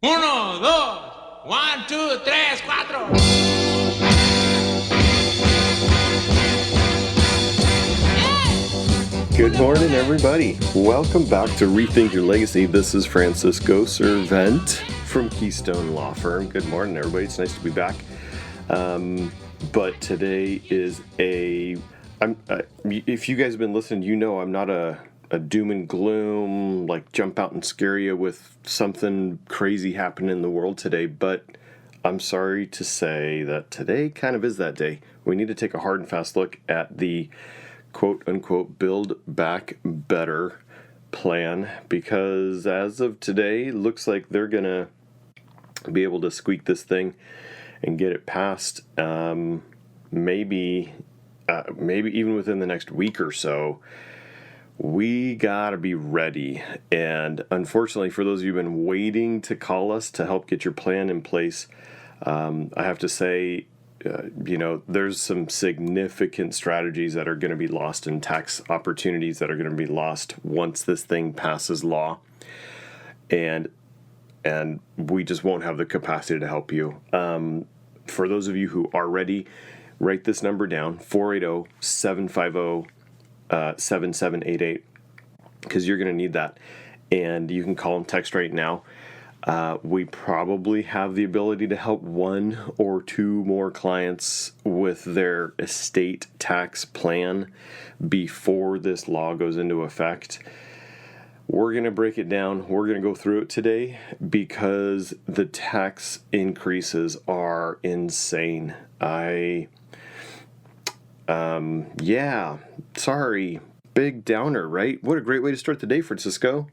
Uno, dos, one, two, tres, cuatro. Good morning, everybody. Welcome back to Rethink Your Legacy. This is Francisco Servent from Keystone Law Firm. Good morning, everybody. It's nice to be back. But today is if you guys have been listening, you know I'm not a doom and gloom, like jump out and scare you with something crazy happening in the world today. But I'm sorry to say that today kind of is that day. We need to take a hard and fast look at the quote-unquote Build Back Better plan, because as of today, looks like they're going to be able to squeak this thing and get it passed maybe even within the next week or so. We got to be ready. And unfortunately, for those of you who've been waiting to call us to help get your plan in place, I have to say, there's some significant strategies that are going to be lost, and tax opportunities that are going to be lost once this thing passes law, and we just won't have the capacity to help you. For those of you who are ready, write this number down: 480-750-7788, because you're going to need that, and you can call and text right now. We probably have the ability to help one or two more clients with their estate tax plan before this law goes into effect. We're going to break it down. We're going to go through it today because the tax increases are insane. Sorry, big downer, right? What a great way to start the day, Francisco.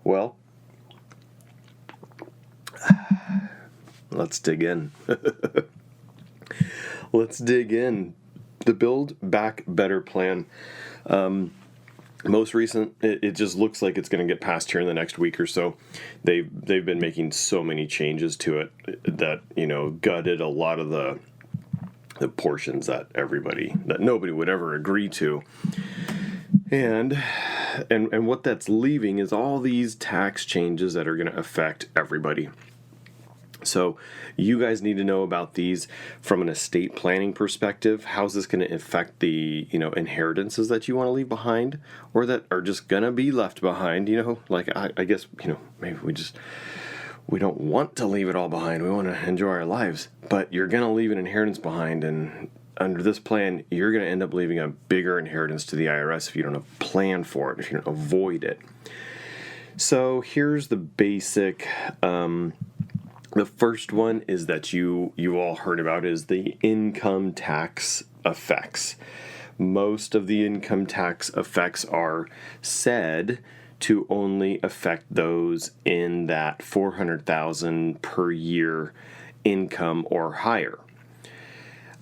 Well, let's dig in. Let's dig in. The Build Back Better plan. Most recent, it just looks like it's going to get passed here in the next week or so. They've been making so many changes to it that, gutted a lot of the portions that nobody would ever agree to. And what that's leaving is all these tax changes that are going to affect everybody. So you guys need to know about these from an estate planning perspective. How's this going to affect the, inheritances that you want to leave behind, or that are just going to be left behind? I guess, maybe we don't want to leave it all behind. We want to enjoy our lives, but you're going to leave an inheritance behind. And under this plan, you're going to end up leaving a bigger inheritance to the IRS if you don't plan for it, if you don't avoid it. So here's the basic. The first one is that you all heard about is the income tax effects. Most of the income tax effects are said to only affect those in that $400,000 per year income or higher.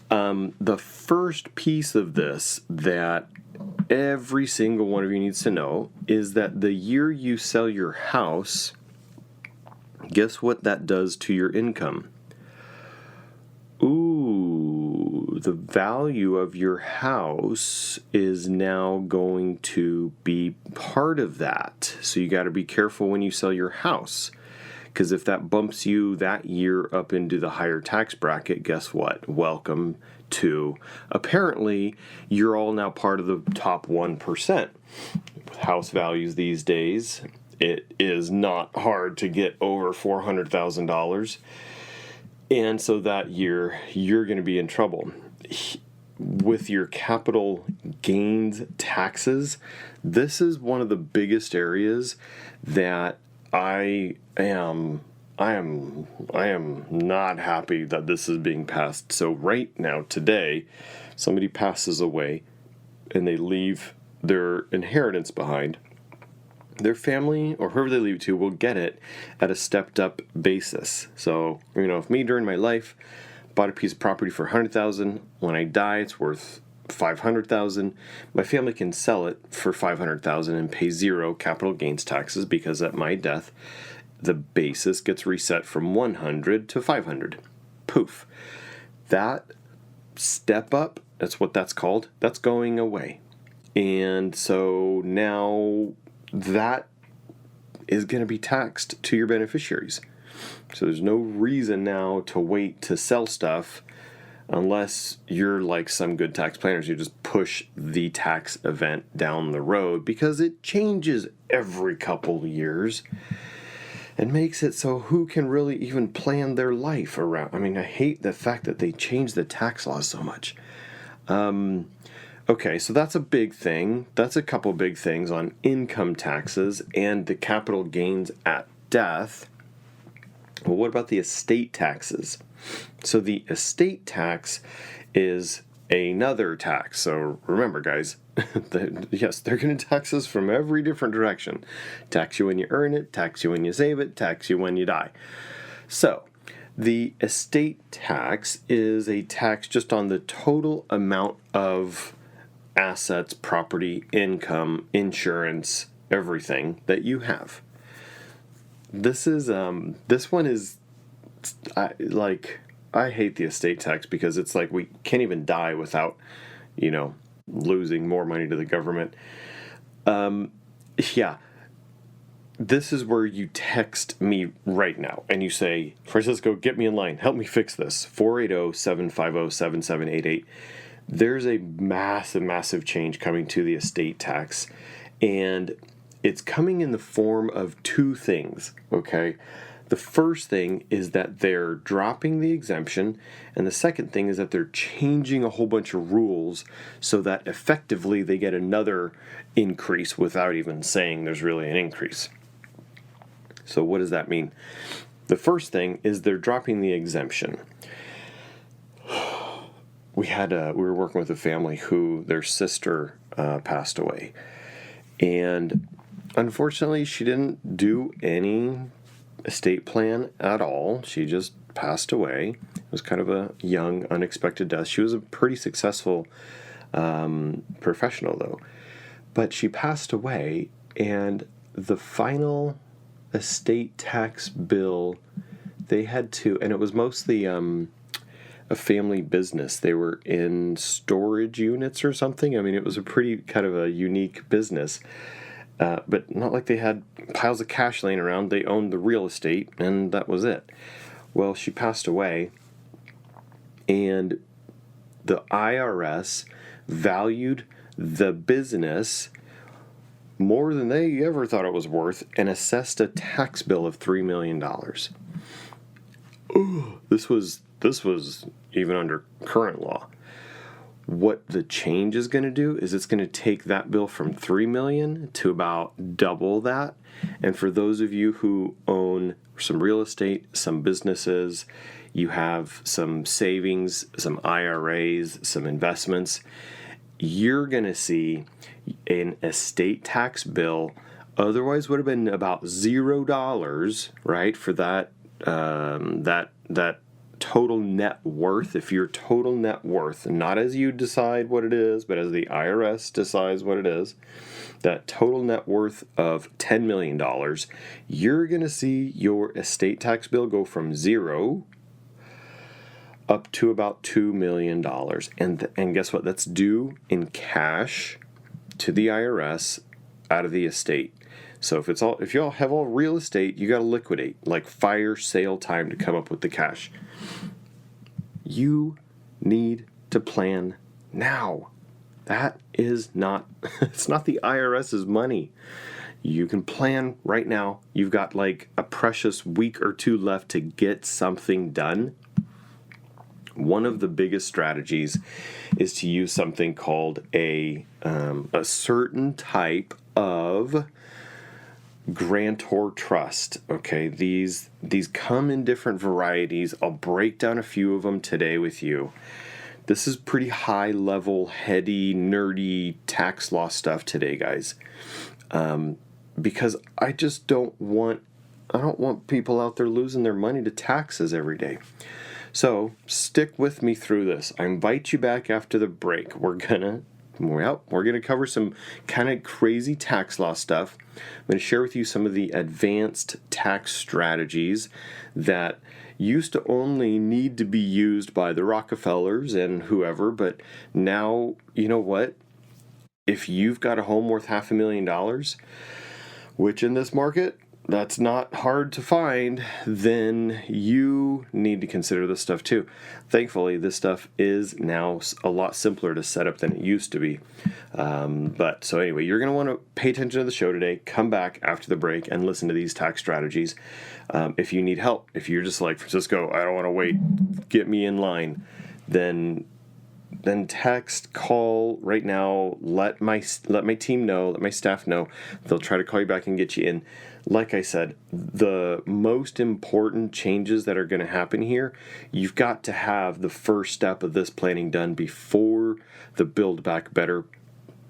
The first piece of this that every single one of you needs to know is that the year you sell your house, guess what that does to your income? Ooh, the value of your house is now going to be part of that. So you got to be careful when you sell your house, because if that bumps you that year up into the higher tax bracket, guess what? Welcome to, apparently, you're all now part of the top 1%. House values these days, it is not hard to get over $400,000. And so that year, you're going to be in trouble. With your capital gains taxes, this is one of the biggest areas that I am not happy that this is being passed. So right now, today, somebody passes away and they leave their inheritance behind. Their family, or whoever they leave it to, will get it at a stepped-up basis. So, if me during my life bought a piece of property for $100,000, when I die, it's worth $500,000. My family can sell it for $500,000 and pay zero capital gains taxes, because at my death, the basis gets reset from $100 to $500. Poof. That step up, that's what that's called, that's going away. And so now that is going to be taxed to your beneficiaries. So there's no reason now to wait to sell stuff unless you're like some good tax planners. You just push the tax event down the road because it changes every couple of years and makes it so who can really even plan their life around. I mean, I hate the fact that they change the tax laws so much. Okay, so that's a big thing. That's a couple big things on income taxes and the capital gains at death. Well, what about the estate taxes? So the estate tax is another tax. So remember, guys, yes, they're going to tax us from every different direction. Tax you when you earn it, tax you when you save it, tax you when you die. So the estate tax is a tax just on the total amount of assets, property, income, insurance, everything that you have. This one is, I hate the estate tax because it's like we can't even die without, losing more money to the government. Yeah. This is where you text me right now and you say, Francisco, get me in line. Help me fix this. 480-750-7788. There's a massive, massive change coming to the estate tax, and it's coming in the form of two things, okay? The first thing is that they're dropping the exemption, and the second thing is that they're changing a whole bunch of rules so that effectively they get another increase without even saying there's really an increase. So what does that mean? The first thing is they're dropping the exemption. We were working with a family who their sister passed away, and unfortunately she didn't do any estate plan at all. She just passed away. It was kind of a young, unexpected death. She was a pretty successful professional though, but she passed away, and the final estate tax bill they had to, and it was mostly a family business. They were in storage units or something. I mean, it was a pretty kind of a unique business, but not like they had piles of cash laying around. They owned the real estate, and that was it. Well, she passed away, and the IRS valued the business more than they ever thought it was worth and assessed a tax bill of $3 million. Ooh, this was even under current law. What the change is going to do is it's going to take that bill from $3 million to about double that. And for those of you who own some real estate, some businesses, you have some savings, some IRAs, some investments, you're going to see an estate tax bill otherwise would have been about $0, right, for that total net worth. If your total net worth, not as you decide what it is, but as the IRS decides what it is, that total net worth of $10 million, you're going to see your estate tax bill go from 0 up to about $2 million. And guess what? That's due in cash to the IRS out of the estate. So if y'all have all real estate, you got to liquidate, like fire sale time to come up with the cash. You need to plan now. That is not, it's not the IRS's money. You can plan right now. You've got like a precious week or two left to get something done. One of the biggest strategies is to use something called a certain type of grantor trust. Okay, these come in different varieties. I'll break down a few of them today with you. This is pretty high level, heady, nerdy tax law stuff today, guys. Because I don't want people out there losing their money to taxes every day. So stick with me through this. I invite you back after the break. We're gonna cover some kind of crazy tax law stuff. I'm going to share with you some of the advanced tax strategies that used to only need to be used by the Rockefellers and whoever, but now, you know what? If you've got a home worth $500,000, which in this market, that's not hard to find, then you need to consider this stuff too. Thankfully, this stuff is now a lot simpler to set up than it used to be. But so anyway, you're going to want to pay attention to the show today. Come back after the break and listen to these tax strategies. If you need help, if you're just like, Francisco, I don't want to wait, get me in line, then text, call right now, let my team know, let my staff know. They'll try to call you back and get you in. Like I said, the most important changes that are going to happen here, you've got to have the first step of this planning done before the Build Back Better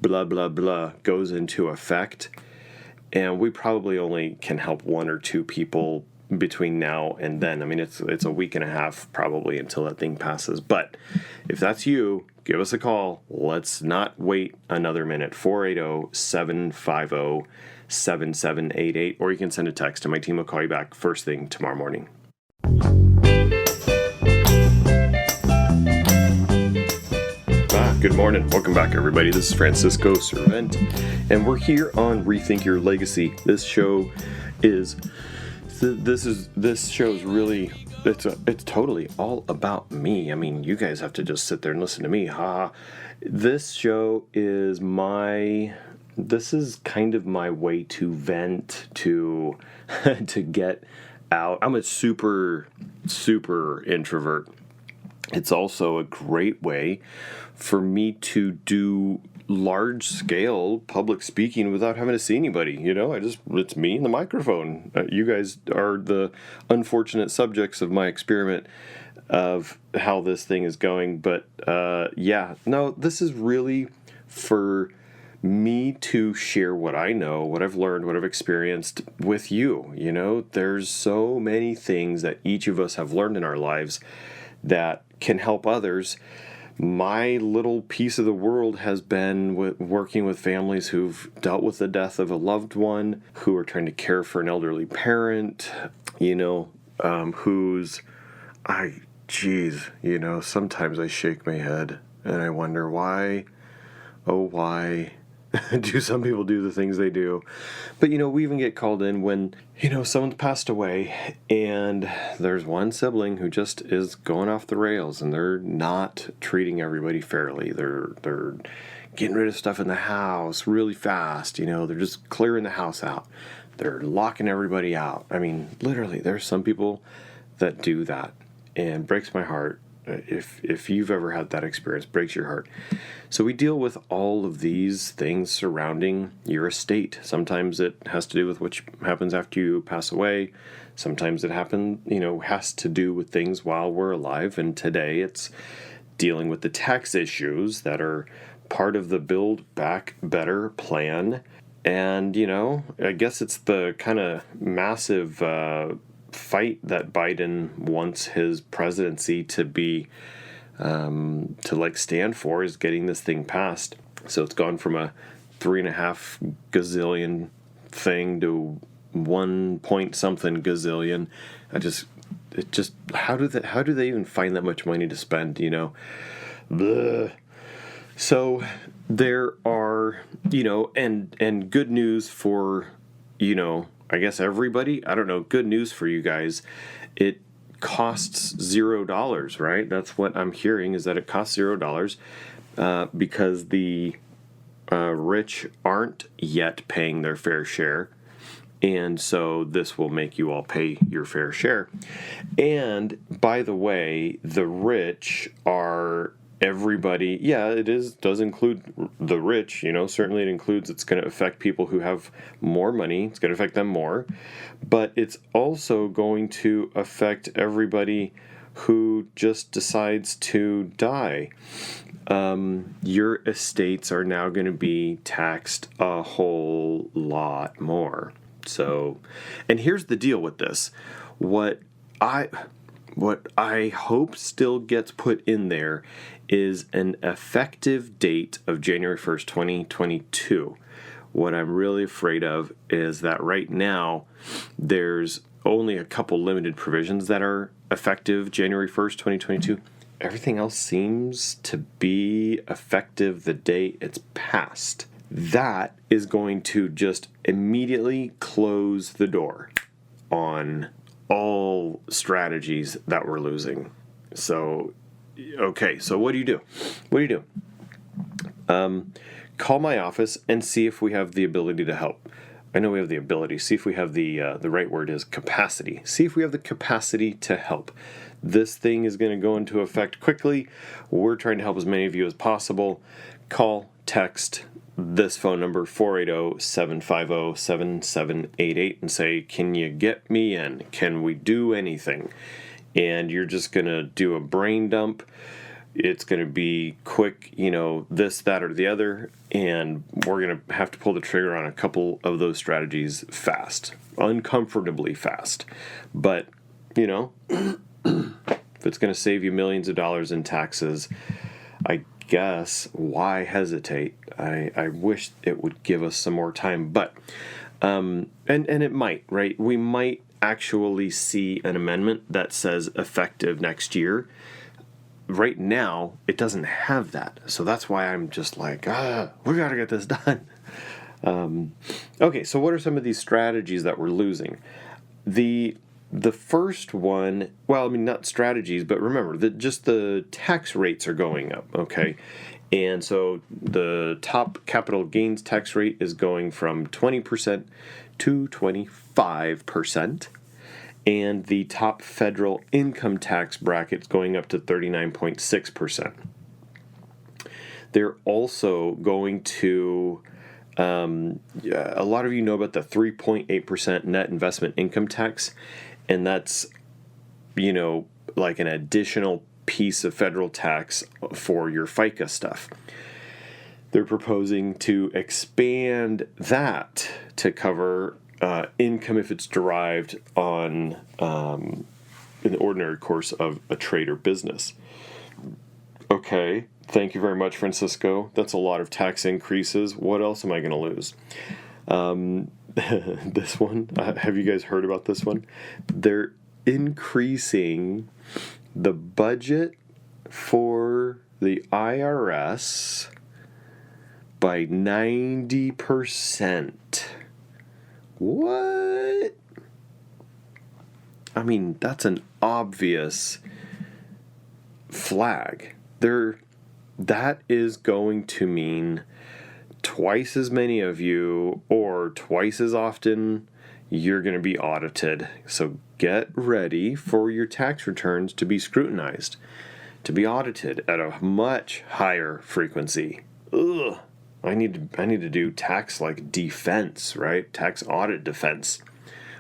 blah, blah, blah goes into effect. And we probably only can help one or two people between now and then. I mean, it's a week and a half probably until that thing passes. But if that's you, give us a call. Let's not wait another minute. 480-750-7788. Or you can send a text and my team will call you back first thing tomorrow morning. Good morning. Welcome back, everybody. This is Francisco Servent, and we're here on Rethink Your Legacy. This show is really it's totally all about me. I mean, you guys have to just sit there and listen to me. This show is this is kind of my way to vent, to get out. I'm a super introvert. It's also a great way for me to do large-scale public speaking without having to see anybody. It's me and the microphone. You guys are the unfortunate subjects of my experiment of how this thing is going. But this is really for me to share what I know, what I've learned, what I've experienced with you. There's so many things that each of us have learned in our lives that can help others. My little piece of the world has been working with families who've dealt with the death of a loved one, who are trying to care for an elderly parent, sometimes I shake my head and I wonder why do some people do the things they do. But, we even get called in when, someone's passed away and there's one sibling who just is going off the rails and they're not treating everybody fairly. They're getting rid of stuff in the house really fast. They're just clearing the house out. They're locking everybody out. I mean, literally, there's some people that do that, and it breaks my heart. If you've ever had that experience, breaks your heart. So we deal with all of these things surrounding your estate. Sometimes it has to do with what happens after you pass away. Sometimes it has to do with things while we're alive. And today it's dealing with the tax issues that are part of the Build Back Better plan. And, I guess it's the kind of massive fight that Biden wants his presidency to be to stand for, is getting this thing passed. So it's gone from a 3.5 gazillion thing to 1 point something gazillion. How do they even find that much money to spend? Blah. So there are and good news for I guess everybody. I don't know. Good news for you guys. It costs $0, right? That's what I'm hearing, is that it costs $0 because the rich aren't yet paying their fair share. And so this will make you all pay your fair share. And by the way, the rich are everybody. Yeah, does include the rich, certainly it's going to affect people who have more money. It's going to affect them more, but it's also going to affect everybody who just decides to die. Your estates are now going to be taxed a whole lot more. So, and here's the deal with this. What I hope still gets put in there is an effective date of January 1st, 2022. What I'm really afraid of is that right now there's only a couple limited provisions that are effective January 1st, 2022. Everything else seems to be effective the day it's passed. that is going to just immediately close the door on all strategies that we're losing. So, okay, so what do you do? What do you do? Call my office and see if we have the ability to help. I know we have the ability. See if we have the right word is capacity. See if we have the capacity to help. This thing is going to go into effect quickly. We're trying to help as many of you as possible. Call, text this phone number, 480-750-7788, and say, can you get me in? Can we do anything? And you're just going to do a brain dump. It's going to be quick, this, that, or the other, and we're going to have to pull the trigger on a couple of those strategies fast, uncomfortably fast. But, if it's going to save you millions of dollars in taxes, I guess, why hesitate? I wish it would give us some more time, but, and it might, right? We might actually see an amendment that says effective next year. Right now, it doesn't have that. So that's why I'm just like, we got to get this done. Okay, so what are some of these strategies that we're losing? The first one, not strategies, but remember that just the tax rates are going up, okay? And so the top capital gains tax rate is going from 20% to 25%. And the top federal income tax bracket's going up to 39.6%. They're also going to, a lot of you know about the 3.8% net investment income tax, and that's, like an additional piece of federal tax for your FICA stuff. They're proposing to expand that to cover income if it's derived on in the ordinary course of a trade or business. Okay, thank you very much, Francisco. That's a lot of tax increases. What else am I going to lose? This one, have you guys heard about this one? They're increasing the budget for the IRS by 90%. What? I mean, that's an obvious flag. That is going to mean twice as many of you, or twice as often, you're going to be audited. So get ready for your tax returns to be scrutinized, to be audited at a much higher frequency. Ugh. I need to do tax defense, right? Tax audit defense.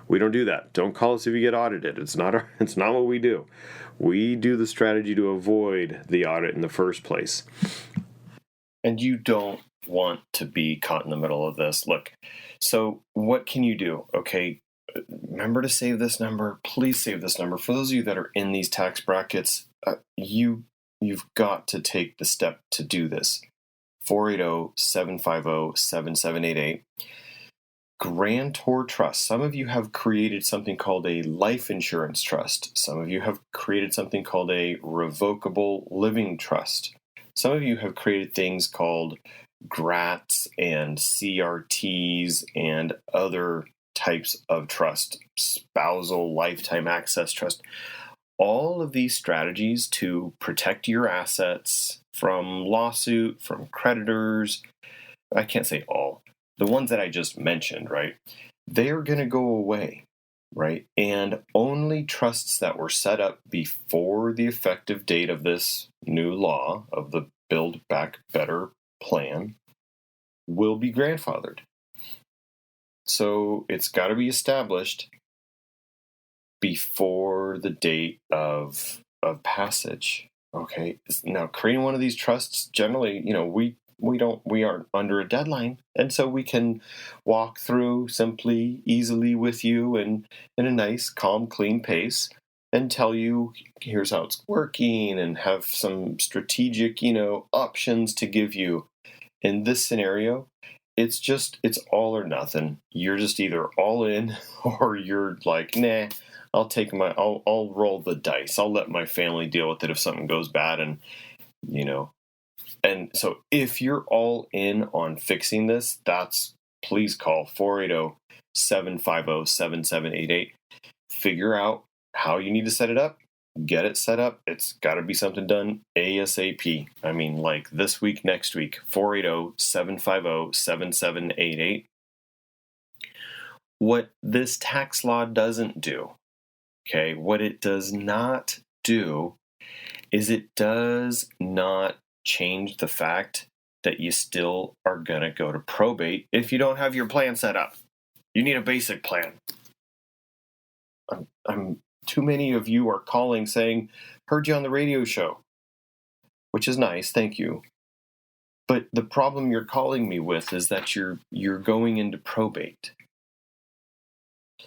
We don't do that. Don't call us if you get audited. It's not what we do. We do the strategy to avoid the audit in the first place. And you don't want to be caught in the middle of this. Look, so what can you do? Okay, remember to save this number. Please save this number. For those of you that are in these tax brackets, you've got to take the step to do this. 480-750-7788. Grantor Trust. Some of you have created something called a life insurance trust. Some of you have created something called a revocable living trust. Some of you have created things called GRATs and CRTs and other types of trust, spousal lifetime access trust. All of these strategies to protect your assets from lawsuit, from creditors, I can't say all, the ones that I just mentioned, right? They're going to go away, right? And only trusts that were set up before the effective date of this new law, of the Build Back Better plan, will be grandfathered. So it's got to be established before the date of passage. Okay. Now, creating one of these trusts, generally, we aren't under a deadline, and so we can walk through simply, easily with you, and in a nice, calm, clean pace, and tell you here's how it's working, and have some strategic, options to give you. In this scenario, it's all or nothing. You're just either all in, or you're like, nah. I'll roll the dice. I'll let my family deal with it if something goes bad, and And so if you're all in on fixing this, please call 480-750-7788. Figure out how you need to set it up. Get it set up. It's got to be something done ASAP. I mean, like this week, next week. 480-750-7788. What this tax law doesn't do, okay, what it does not do is it does not change the fact that you still are going to go to probate if you don't have your plan set up. You need a basic plan. Too many of you are calling saying, heard you on the radio show, which is nice, thank you. But the problem you're calling me with is that you're going into probate.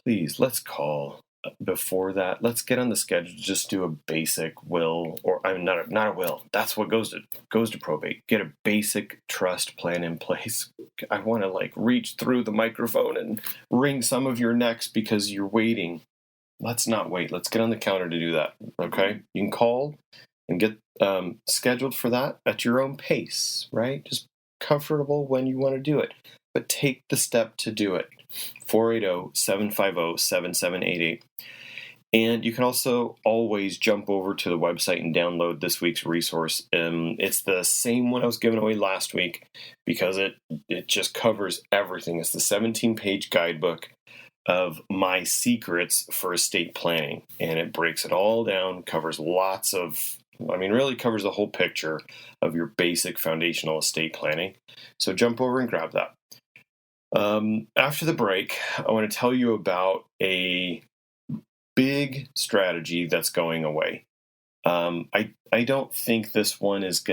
Please, let's call before that. Let's get on the schedule. Just do a basic will, or I mean, not a will. That's what goes to probate. Get a basic trust plan in place. I want to reach through the microphone and wring some of your necks because you're waiting. Let's not wait. Let's get on the counter to do that. Okay, you can call and get scheduled for that at your own pace. Right, just comfortable when you want to do it, but take the step to do it. 480-750-7788. And you can also always jump over to the website and download this week's resource. It's the same one I was giving away last week because it just covers everything. It's the 17-page guidebook of my secrets for estate planning. And it breaks it all down, covers really covers the whole picture of your basic foundational estate planning. So jump over and grab that. After the break, I want to tell you about a big strategy that's going away. I don't think this one is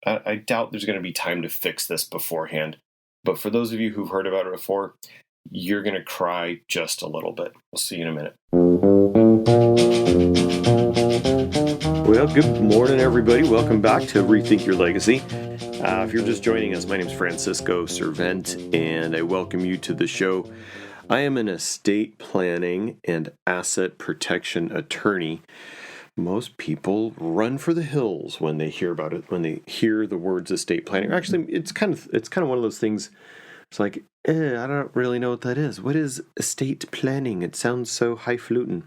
I doubt there's gonna be time to fix this beforehand. But for those of you who've heard about it before, you're gonna cry just a little bit. We'll see you in a minute. Well, good morning, everybody. Welcome back to Rethink Your Legacy. If you're just joining us, my name is Francisco Servent, and I welcome you to the show. I am an estate planning and asset protection attorney. Most people run for the hills when they hear about it, when they hear the words estate planning. Actually, it's kind of one of those things. It's like, I don't really know what that is. What is estate planning? It sounds so highfalutin.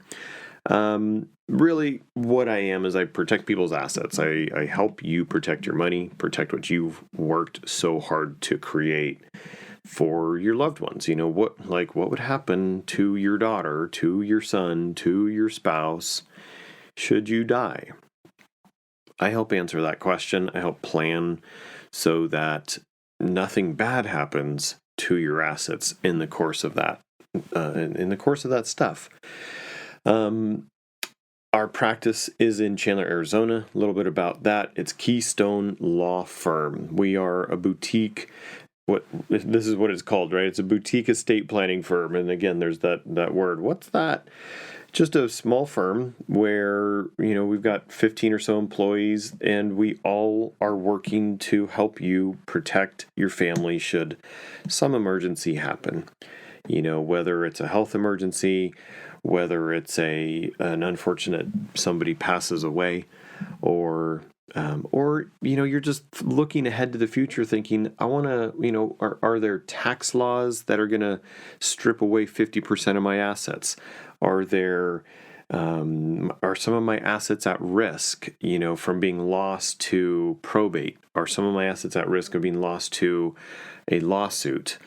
Really, what I am is I protect people's assets. I help you protect your money, protect what you've worked so hard to create for your loved ones. You know, what would happen to your daughter, to your son, to your spouse, should you die? I help answer that question. I help plan so that nothing bad happens to your assets in the course of that, stuff. Our practice is in Chandler, Arizona. A little bit about that. It's Keystone Law Firm. We are a boutique. This is what it's called, right? It's a boutique estate planning firm. And again, there's that word. What's that? Just a small firm where, we've got 15 or so employees, and we all are working to help you protect your family should some emergency happen. Whether it's a health emergency, whether it's an unfortunate somebody passes away, or you're just looking ahead to the future thinking, I want to, are there tax laws that are going to strip away 50% of my assets? Are some of my assets at risk, from being lost to probate? Are some of my assets at risk of being lost to a lawsuit?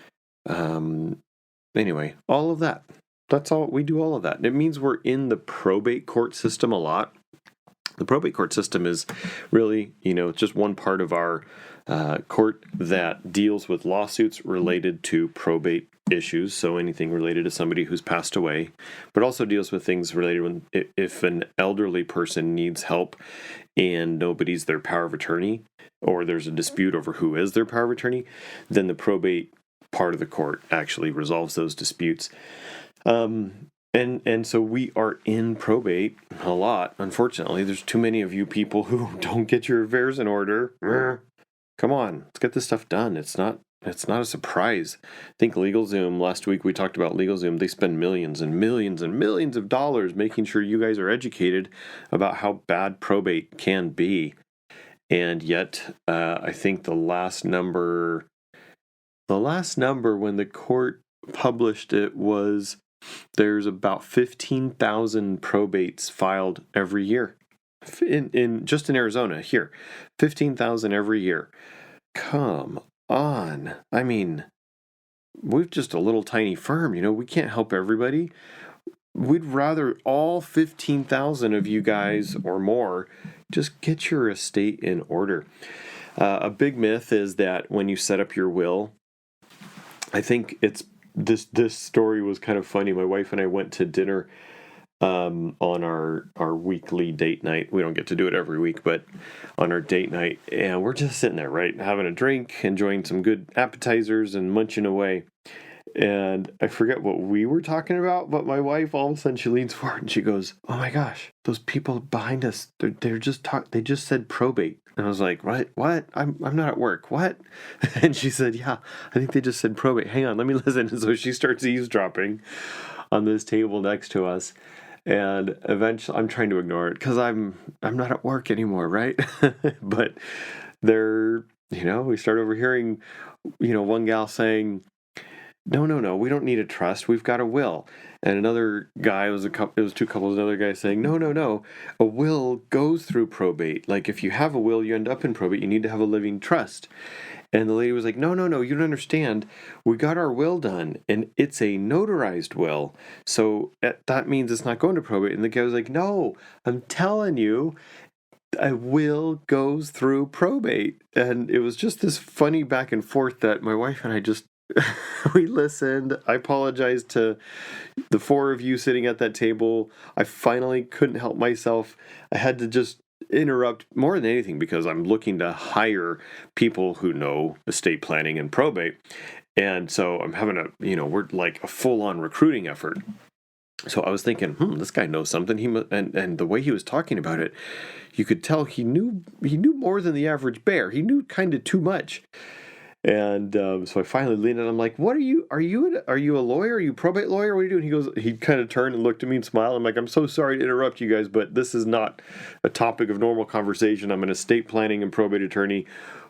Anyway, all of that. That's all. We do all of that. It means we're in the probate court system a lot. The probate court system is really, just one part of our court that deals with lawsuits related to probate issues. So anything related to somebody who's passed away, but also deals with things related if an elderly person needs help and nobody's their power of attorney, or there's a dispute over who is their power of attorney, then the probate part of the court actually resolves those disputes. And so we are in probate a lot. Unfortunately, there's too many of you people who don't get your affairs in order. Come on, let's get this stuff done. It's not a surprise. I think LegalZoom, last week we talked about LegalZoom. They spend millions and millions and millions of dollars making sure you guys are educated about how bad probate can be. And yet, I think the last number when the court published it was there's about 15,000 probates filed every year in just in Arizona here. 15,000 every year. Come on. I mean, we're just a little tiny firm, we can't help everybody. We'd rather all 15,000 of you guys or more just get your estate in order. A big myth is that when you set up your will, I think it's this story was kind of funny. My wife and I went to dinner on our weekly date night. We don't get to do it every week, but on our date night, and we're just sitting there, right, having a drink, enjoying some good appetizers and munching away. And I forget what we were talking about, but my wife, all of a sudden, she leans forward and she goes, "Oh my gosh, those people behind us, they just said probate." And I was like, "What? I'm not at work. What?" And she said, "Yeah, I think they just said probate. Hang on, let me listen." And so she starts eavesdropping on this table next to us. And eventually, I'm trying to ignore it because I'm not at work anymore, right? But we start overhearing, one gal saying, No, we don't need a trust. We've got a will. And another guy, it was two couples, another guy saying, no, a will goes through probate. Like if you have a will, you end up in probate. You need to have a living trust. And the lady was like, no, you don't understand. We got our will done, and it's a notarized will. So that means it's not going to probate. And the guy was like, no, I'm telling you, a will goes through probate. And it was just this funny back and forth that my wife and I just we listened. I apologize to the four of you sitting at that table. I finally couldn't help myself. I had to just interrupt more than anything because I'm looking to hire people who know estate planning and probate. And so I'm having we're like a full-on recruiting effort. So I was thinking, this guy knows something. And the way he was talking about it, you could tell he knew more than the average bear. He knew kind of too much. And so I finally leaned in. I'm like, "What are you? Are you a lawyer? Are you a probate lawyer? What are you doing?" He kind of turned and looked at me and smiled. I'm like, "I'm so sorry to interrupt you guys, but this is not a topic of normal conversation. I'm an estate planning and probate attorney.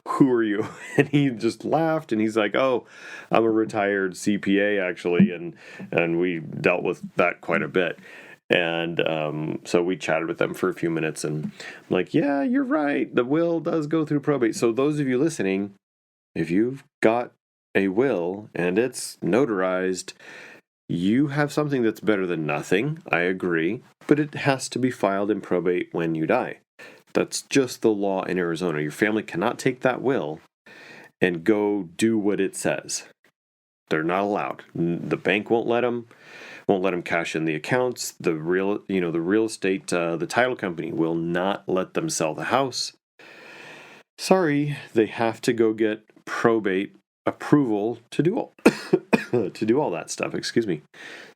Who are you?" And he just laughed and he's like, "Oh, I'm a retired CPA actually, and we dealt with that quite a bit." And so we chatted with them for a few minutes, and I'm like, "Yeah, you're right. The will does go through probate." So those of you listening, if you've got a will and it's notarized, you have something that's better than nothing, I agree, but it has to be filed in probate when you die. That's just the law in Arizona. Your family cannot take that will and go do what it says. They're not allowed. The bank won't let them cash in the accounts. The real estate, the title company will not let them sell the house. Sorry, they have to go get probate approval to do all that stuff. Excuse me.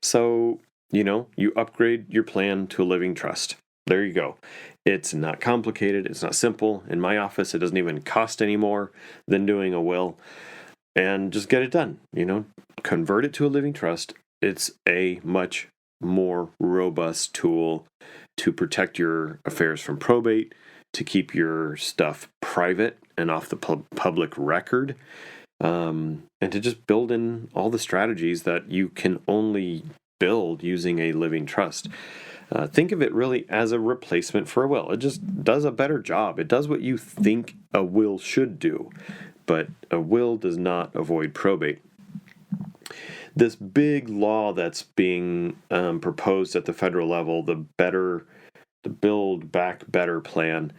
So, you upgrade your plan to a living trust. There you go. It's not complicated. It's not simple. In my office, it doesn't even cost any more than doing a will. And just get it done. Convert it to a living trust. It's a much more robust tool to protect your affairs from probate, to keep your stuff private and off the public record, and to just build in all the strategies that you can only build using a living trust. Think of it really as a replacement for a will. It just does a better job. It does what you think a will should do, but a will does not avoid probate. This big law that's being proposed at the federal level, the Build Back Better plan,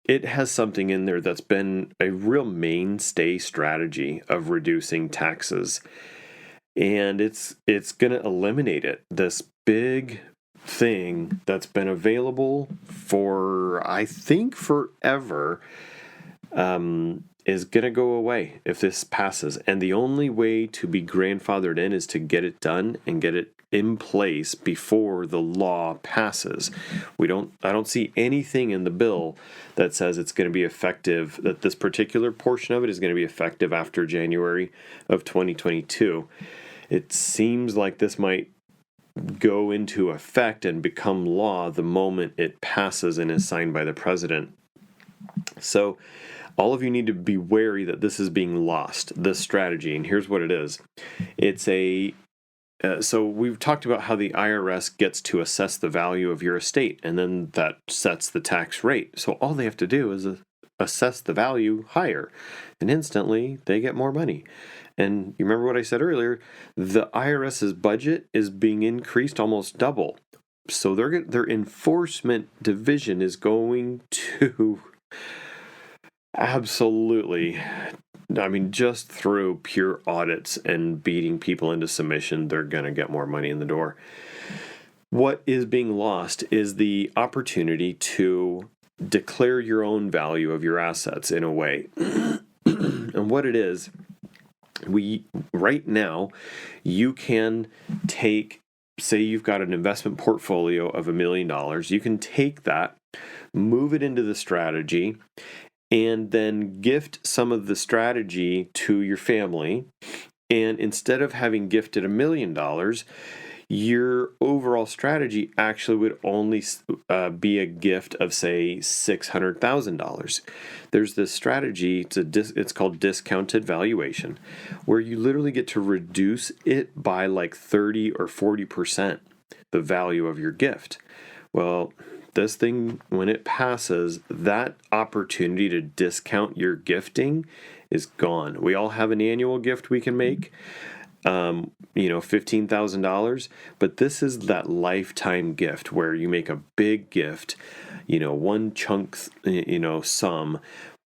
it has something in there that's been a real mainstay strategy of reducing taxes. And it's going to eliminate it. This big thing that's been available for, I think, forever, is going to go away if this passes. And the only way to be grandfathered in is to get it done and get it in place before the law passes. I don't see anything in the bill that says it's going to be effective, that this particular portion of it is going to be effective after January of 2022. It seems like this might go into effect and become law the moment it passes and is signed by the president. So all of you need to be wary that this is being lost, this strategy. And here's what it is. It's so we've talked about how the IRS gets to assess the value of your estate, and then that sets the tax rate. So all they have to do is assess the value higher, and instantly they get more money. And you remember what I said earlier? The IRS's budget is being increased almost double. So their enforcement division is going to absolutely, I mean, just through pure audits and beating people into submission, they're going to get more money in the door. What is being lost is the opportunity to declare your own value of your assets in a way. And what it is, right now, you can take, say you've got an investment portfolio of $1 million, you can take that, move it into the strategy, and then gift some of the strategy to your family. And instead of having gifted $1 million, your overall strategy actually would only be a gift of, say, $600,000. There's this strategy, it's called discounted valuation, where you literally get to reduce it by like 30 or 40%, the value of your gift. Well, this thing, when it passes, that opportunity to discount your gifting is gone. We all have an annual gift we can make, $15,000, but this is that lifetime gift where you make a big gift, one chunk, sum,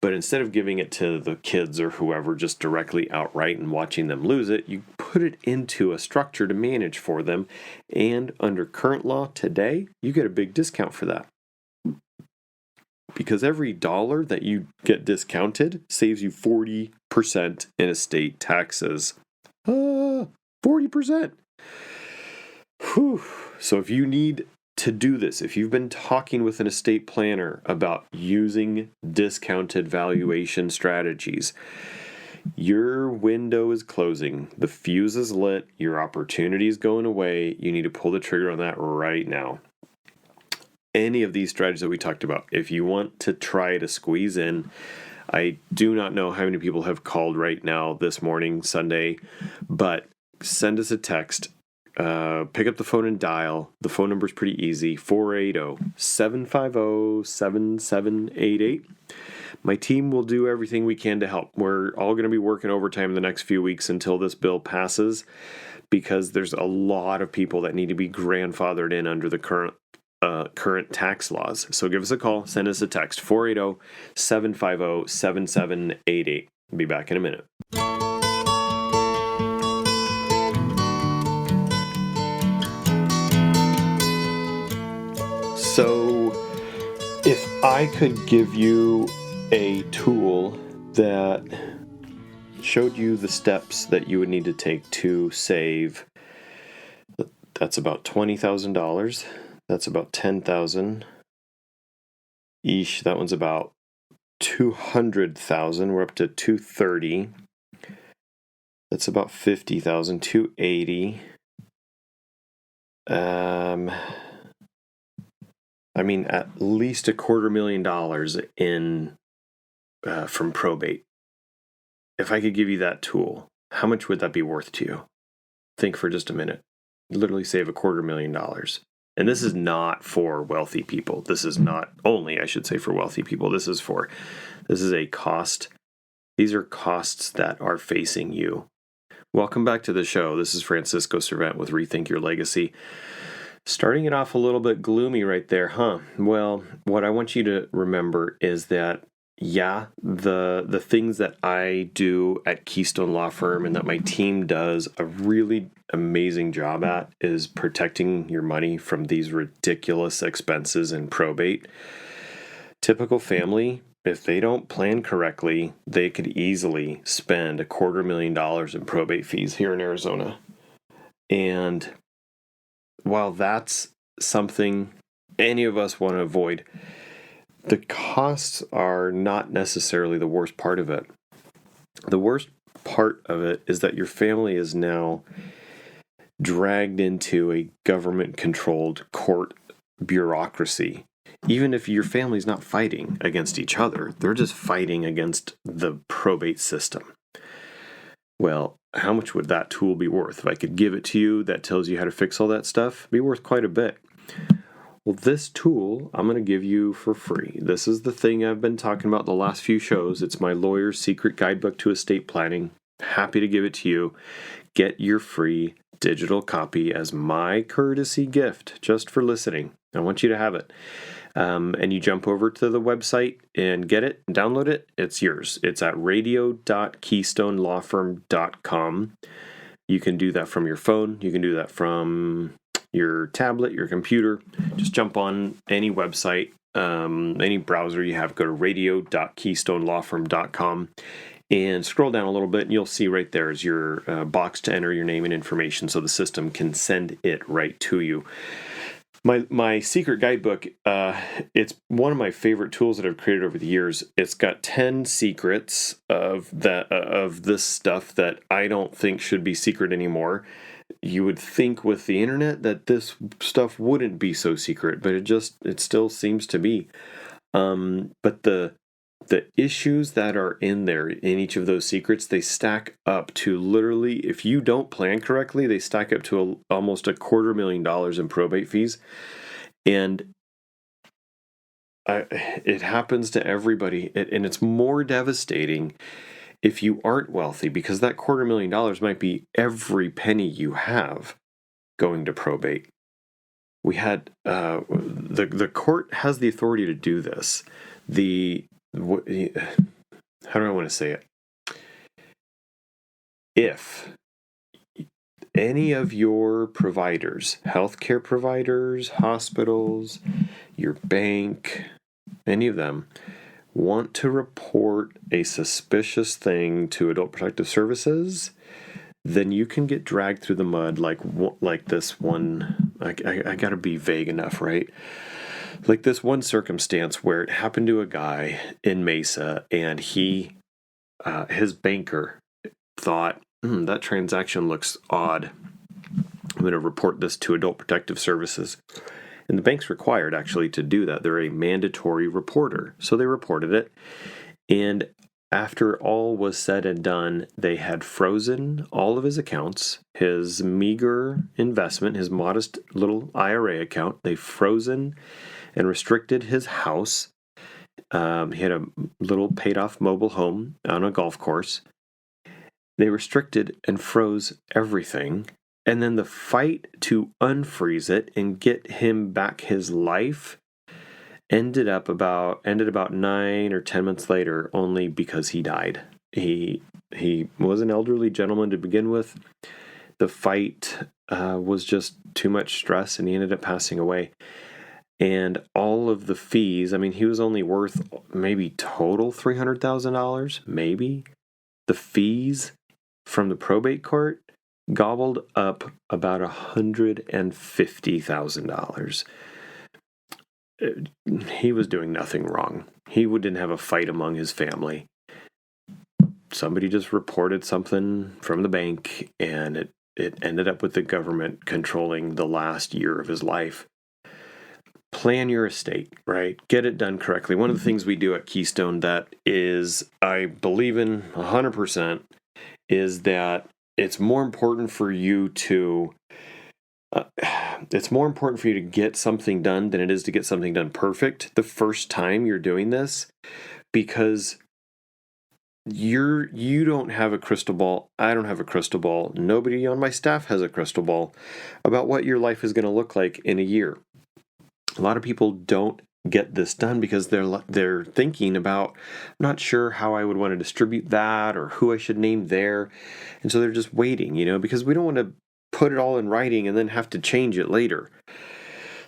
but instead of giving it to the kids or whoever just directly outright and watching them lose it, you put it into a structure to manage for them. And under current law today, you get a big discount for that. Because every dollar that you get discounted saves you 40% in estate taxes. 40%. Whew. So if you need to do this, if you've been talking with an estate planner about using discounted valuation strategies, your window is closing. The fuse is lit. Your opportunity is going away. You need to pull the trigger on that right now. Any of these strategies that we talked about, if you want to try to squeeze in, I do not know how many people have called right now this morning, Sunday, but send us a text. Pick up the phone and dial. The phone number is pretty easy, 480-750-7788. My team will do everything we can to help. We're all going to be working overtime in the next few weeks until this bill passes, because there's a lot of people that need to be grandfathered in under the current tax laws. So give us a call, send us a text, 480-750-7788. Be back in a minute. So if I could give you a tool that showed you the steps that you would need to take to save, that's about $20,000. That's about $10,000. Eesh, that one's about $200,000. We're up to $230,000. That's about $50,000. $280,000. At least $250,000 in from probate. If I could give you that tool, how much would that be worth to you? Think for just a minute. Literally save $250,000. And this is not for wealthy people. This is not only, I should say, for wealthy people. This is a cost. These are costs that are facing you. Welcome back to the show. This is Francisco Servent with Rethink Your Legacy. Starting it off a little bit gloomy right there, huh? Well, what I want you to remember is that, the things that I do at Keystone Law Firm and that my team does a really amazing job at is protecting your money from these ridiculous expenses in probate. Typical family, if they don't plan correctly, they could easily spend $250,000 in probate fees here in Arizona. And while that's something any of us want to avoid, the costs are not necessarily the worst part of it. The worst part of it is that your family is now dragged into a government-controlled court bureaucracy. even if your family's not fighting against each other, they're just fighting against the probate system. Well, how much would that tool be worth? If I could give it to you that tells you how to fix all that stuff, it'd be worth quite a bit. Well, this tool I'm going to give you for free. This is the thing I've been talking about the last few shows. It's my lawyer's secret guidebook to estate planning. Happy to give it to you. Get your free digital copy as my courtesy gift just for listening. I want you to have it. And you jump over to the website and get it, download it. It's yours. It's at radio.keystonelawfirm.com. You can do that from your phone. You can do that from your tablet, your computer. Just jump on any website, any browser you have. Go to radio.keystonelawfirm.com and scroll down a little bit, and you'll see right there is your box to enter your name and information so the system can send it right to you. My secret guidebook, it's one of my favorite tools that I've created over the years. It's got 10 secrets of this stuff that I don't think should be secret anymore. You would think with the internet that this stuff wouldn't be so secret, but it still seems to be. But the issues that are in there in each of those secrets, they stack up to literally, if you don't plan correctly, they stack up to almost $250,000 in probate fees. And it happens to everybody. And it's more devastating if you aren't wealthy, because that $250,000 might be every penny you have going to probate. We had, the court has the authority to do this. How do I want to say it? If any of your providers, healthcare providers, hospitals, your bank, any of them want to report a suspicious thing to Adult Protective Services, then you can get dragged through the mud like this one. I got to be vague enough, right? Like this one circumstance where it happened to a guy in Mesa, and his banker thought, that transaction looks odd. I'm going to report this to Adult Protective Services. And the bank's required actually to do that. They're a mandatory reporter. So they reported it. And after all was said and done, they had frozen all of his accounts, his meager investment, his modest little IRA account. They frozen and restricted his house. He had a little paid-off mobile home on a golf course. They restricted and froze everything. And then the fight to unfreeze it and get him back his life ended about 9 or 10 months later, only because he died. He was an elderly gentleman to begin with. The fight was just too much stress, and he ended up passing away. And all of the fees, I mean, he was only worth maybe total $300,000, maybe. The fees from the probate court gobbled up about $150,000. He was doing nothing wrong. He didn't have a fight among his family. Somebody just reported something from the bank, and it ended up with the government controlling the last year of his life. Plan your estate, right? Get it done correctly. One of the things we do at Keystone that is, I believe in 100%, is that it's more important for you to get something done than it is to get something done perfect the first time you're doing this, because you don't have a crystal ball. I don't have a crystal ball. Nobody on my staff has a crystal ball about what your life is going to look like in a year. A lot of people don't get this done because they're thinking about, I'm not sure how I would want to distribute that or who I should name there. And so they're just waiting, because we don't want to put it all in writing and then have to change it later.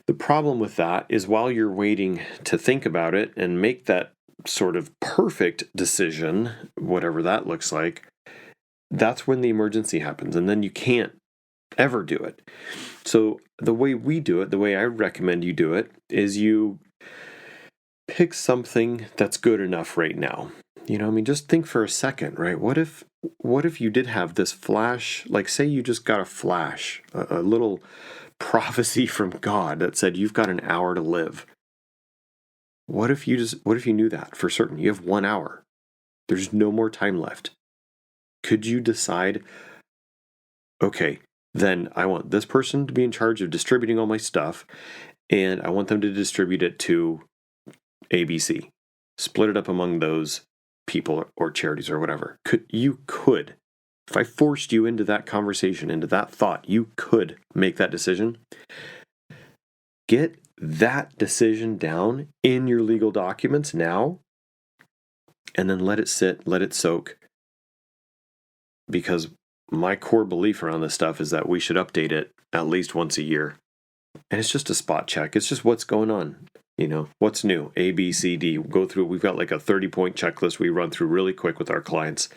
The problem with that is while you're waiting to think about it and make that sort of perfect decision, whatever that looks like, that's when the emergency happens, and then you can't ever do it. So the way we do it, the way I recommend you do it, is you pick something that's good enough right now. Just think for a second, right? What if you did have this flash, like say you just got a flash, a little prophecy from God that said you've got an hour to live. What if you knew that for certain? You have 1 hour. There's no more time left. Could you decide, okay, then I want this person to be in charge of distributing all my stuff, and I want them to distribute it to ABC. Split it up among those people or charities or whatever. You could. If I forced you into that conversation, into that thought, you could make that decision. Get that decision down in your legal documents now, and then let it sit, let it soak. Because my core belief around this stuff is that we should update it at least once a year. And it's just a spot check. It's just what's going on. What's new? A, B, C, D. Go through it. We've got like a 30-point checklist we run through really quick with our clients.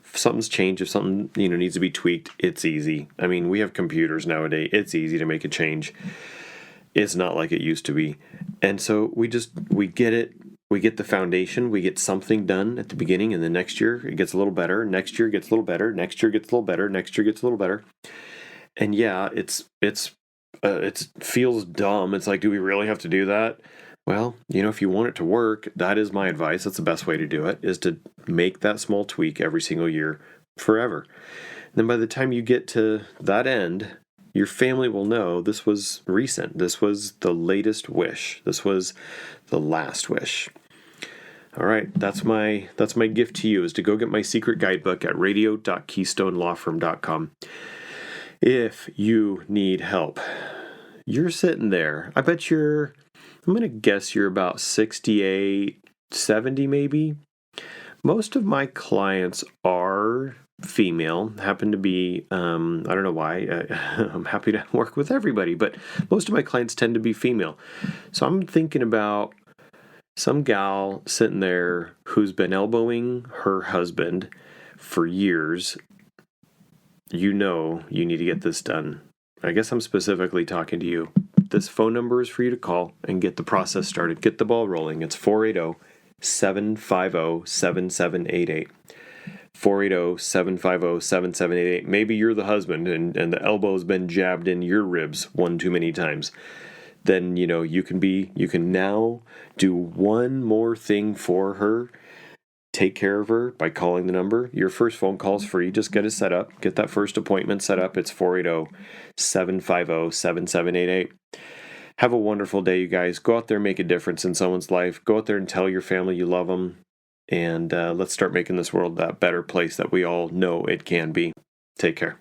If something's changed, if something needs to be tweaked, it's easy. I mean, we have computers nowadays. It's easy to make a change. It's not like it used to be. And so we get it. We get the foundation. We get something done at the beginning, and then next year it gets a little better. Next year it gets a little better. Next year it gets a little better. Next year it gets a little better. And yeah, it feels dumb. It's like, do we really have to do that? Well, if you want it to work, that is my advice. That's the best way to do it, is to make that small tweak every single year forever. And then by the time you get to that end, your family will know this was recent. This was the latest wish. This was the last wish. All right, that's my gift to you, is to go get my secret guidebook at radio.keystonelawfirm.com. If you need help, you're sitting there. I'm going to guess you're about 68, 70 maybe. Most of my clients are female, happen to be, I don't know why, I'm happy to work with everybody, but most of my clients tend to be female. So I'm thinking about some gal sitting there who's been elbowing her husband for years. You need to get this done. I guess I'm specifically talking to you. This phone number is for you to call and get the process started. Get the ball rolling. It's 480-750-7788. 480-750-7788. Maybe you're the husband and the elbow's been jabbed in your ribs one too many times. Then, you can now do one more thing for her. Take care of her by calling the number. Your first phone call is free. Just get it set up. Get that first appointment set up. It's 480-750-7788. Have a wonderful day, you guys. Go out there and make a difference in someone's life. Go out there and tell your family you love them. And let's start making this world that better place that we all know it can be. Take care.